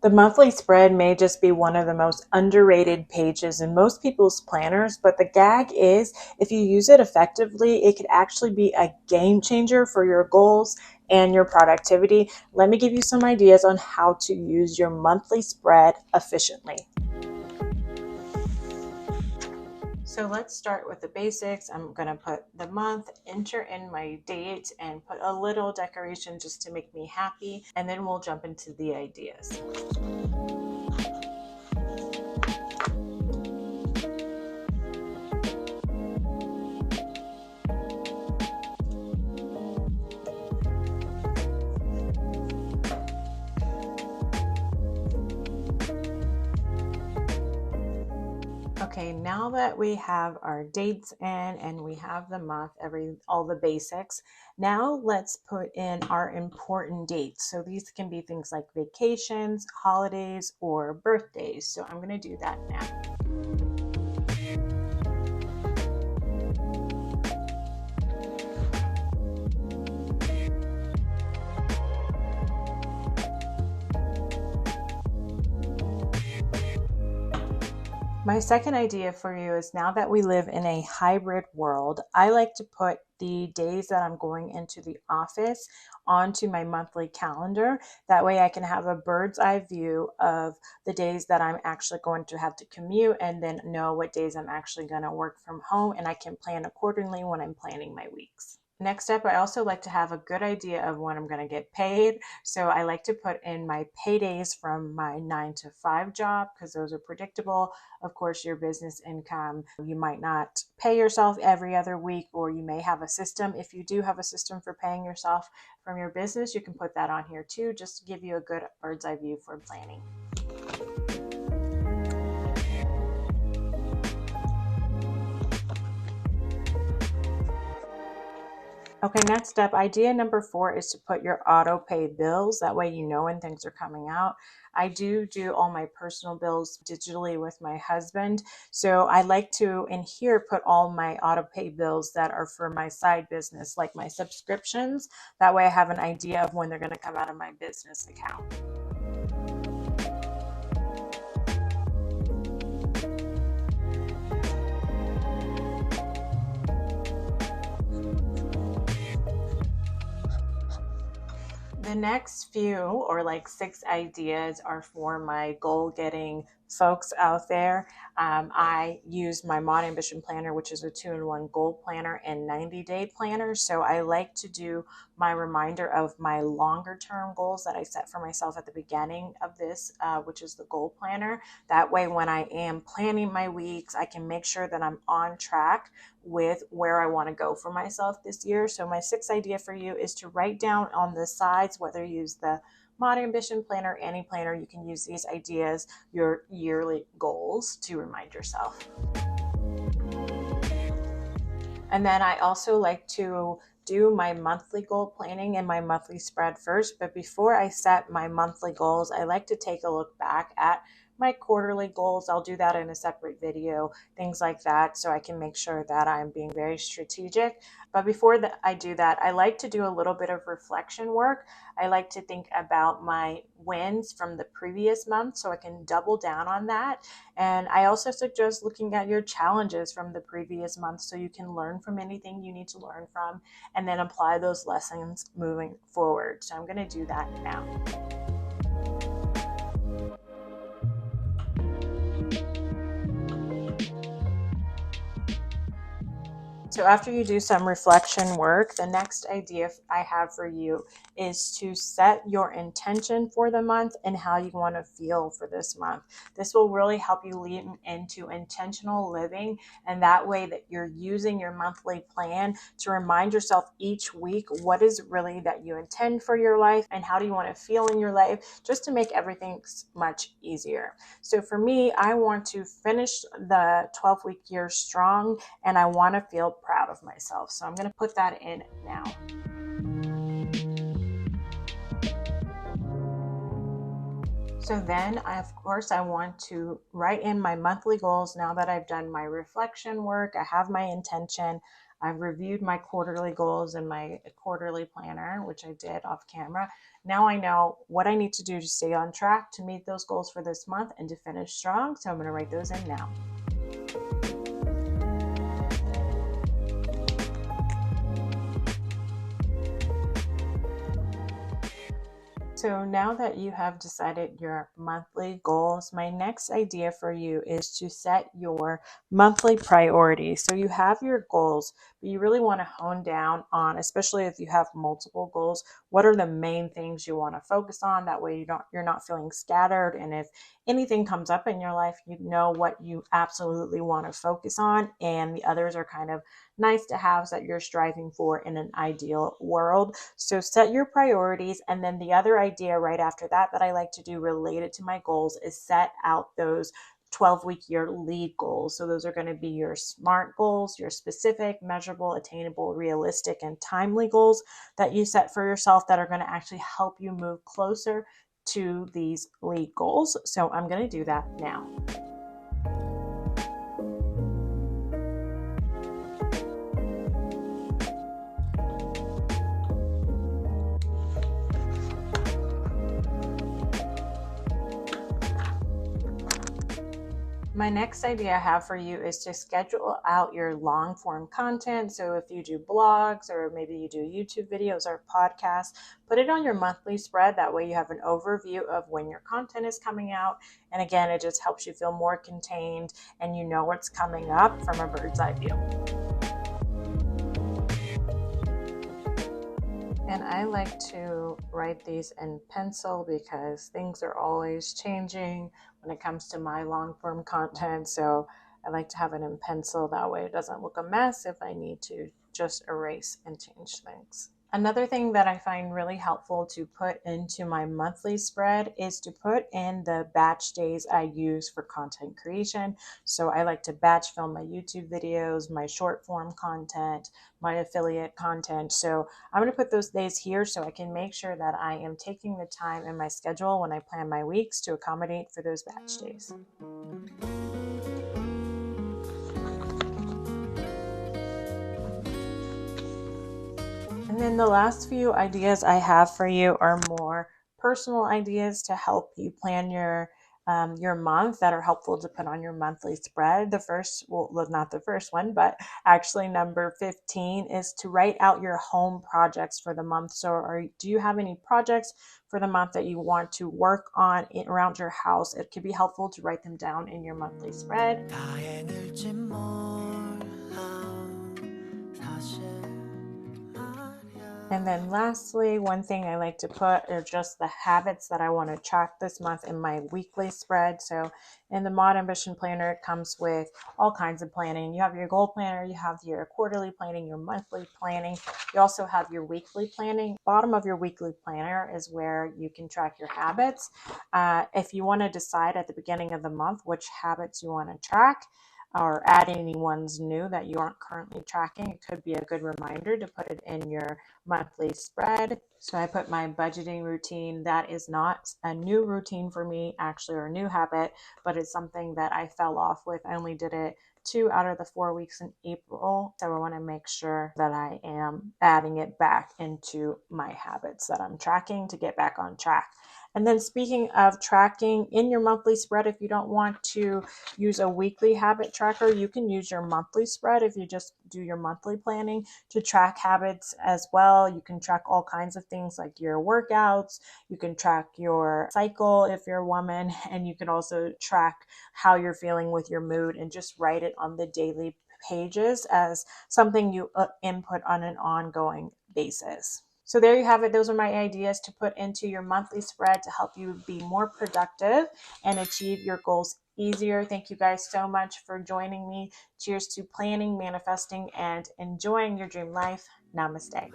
The monthly spread may just be one of the most underrated pages in most people's planners, but the gag is if you use it effectively, it could actually be a game changer for your goals and your productivity. Let me give you some ideas on how to use your monthly spread efficiently. So let's start with the basics. I'm going to put the month, enter in my date, and put a little decoration just to make me happy, and then we'll jump into the ideas. Okay, now that we have our dates in and we have the month, all the basics, now let's put in our important dates. So these can be things like vacations, holidays, or birthdays. So I'm going to do that now. My second idea for you is now that we live in a hybrid world, I like to put the days that I'm going into the office onto my monthly calendar. That way I can have a bird's eye view of the days that I'm actually going to have to commute and then know what days I'm actually going to work from home, and I can plan accordingly when I'm planning my weeks. Next up, I also like to have a good idea of when I'm going to get paid. So I like to put in my paydays from my 9 to 5 job because those are predictable. Of course, your business income, you might not pay yourself every other week, or you may have a system. If you do have a system for paying yourself from your business, you can put that on here too, just to give you a good bird's eye view for planning. Okay, next up, idea number 4 is to put your auto pay bills. That way you know when things are coming out. I do all my personal bills digitally with my husband. So I like to, in here, put all my auto pay bills that are for my side business, like my subscriptions. That way I have an idea of when they're going to come out of my business account. The next few, or like 6 ideas, are for my goal getting folks out there. I use my Mod Ambition Planner, which is a 2-in-1 goal planner and 90-day planner. So I like to do my reminder of my longer term goals that I set for myself at the beginning of this, which is the goal planner. That way, when I am planning my weeks, I can make sure that I'm on track with where I want to go for myself this year. So my 6th idea for you is to write down on the sides, whether you use the Mod Ambition Planner, any planner, you can use these ideas, your yearly goals to remind yourself. And then I also like to do my monthly goal planning and my monthly spread first. But before I set my monthly goals, I like to take a look back at my quarterly goals. I'll do that in a separate video, things like that, so I can make sure that I'm being very strategic. But before I do that, I like to do a little bit of reflection work. I like to think about my wins from the previous month so I can double down on that. And I also suggest looking at your challenges from the previous month so you can learn from anything you need to learn from and then apply those lessons moving forward. So I'm going to do that now. So after you do some reflection work, the next idea I have for you is to set your intention for the month and how you want to feel for this month. This will really help you lean into intentional living, and that way that you're using your monthly plan to remind yourself each week what is really that you intend for your life and how do you want to feel in your life, just to make everything much easier. So for me, I want to finish the 12-week year strong and I want to feel proud of myself. So I'm going to put that in now. So then, of course, I want to write in my monthly goals. Now that I've done my reflection work, I have my intention. I've reviewed my quarterly goals in my quarterly planner, which I did off camera. Now I know what I need to do to stay on track to meet those goals for this month and to finish strong. So I'm going to write those in now. So now that you have decided your monthly goals, my next idea for you is to set your monthly priorities. So you have your goals, but you really want to hone down on, especially if you have multiple goals, what are the main things you want to focus on? That way you're not feeling scattered. And if anything comes up in your life, you know what you absolutely want to focus on, and the others are kind of nice to have that you're striving for in an ideal world. So set your priorities. And then the other idea right after that I like to do related to my goals is set out those 12-week year lead goals. So those are going to be your SMART goals, your specific, measurable, attainable, realistic, and timely goals that you set for yourself that are going to actually help you move closer to these lead goals. So I'm going to do that now. My next idea I have for you is to schedule out your long form content. So if you do blogs or maybe you do YouTube videos or podcasts, put it on your monthly spread. That way you have an overview of when your content is coming out. And again, it just helps you feel more contained and you know what's coming up from a bird's eye view. And I like to write these in pencil because things are always changing when it comes to my long form content. So I like to have it in pencil. That way it doesn't look a mess if I need to just erase and change things. Another thing that I find really helpful to put into my monthly spread is to put in the batch days I use for content creation. So I like to batch film my YouTube videos, my short form content, my affiliate content. So I'm going to put those days here so I can make sure that I am taking the time in my schedule when I plan my weeks to accommodate for those batch days. And then the last few ideas I have for you are more personal ideas to help you plan your month that are helpful to put on your monthly spread. The first, well, not the first one, but actually number 15 is to write out your home projects for the month. So do you have any projects for the month that you want to work on around your house? It could be helpful to write them down in your monthly spread. And then lastly, one thing I like to put are just the habits that I want to track this month in my weekly spread. So in the Mod Ambition Planner, it comes with all kinds of planning. You have your goal planner, you have your quarterly planning, your monthly planning. You also have your weekly planning. Bottom of your weekly planner is where you can track your habits. If you want to decide at the beginning of the month which habits you want to track, or add any ones new that you aren't currently tracking, it could be a good reminder to put it in your monthly spread. So I put my budgeting routine. That is not a new routine for me, actually, or a new habit, but it's something that I fell off with. I only did it 2 out of the 4 weeks in April. So I want to make sure that I am adding it back into my habits that I'm tracking to get back on track. And then speaking of tracking, in your monthly spread, if you don't want to use a weekly habit tracker, you can use your monthly spread if you just do your monthly planning to track habits as well. You can track all kinds of things like your workouts, you can track your cycle if you're a woman, and you can also track how you're feeling with your mood and just write it on the daily pages as something you input on an ongoing basis. So there you have it. Those are my ideas to put into your monthly spread to help you be more productive and achieve your goals easier. Thank you guys so much for joining me. Cheers to planning, manifesting, and enjoying your dream life. Namaste.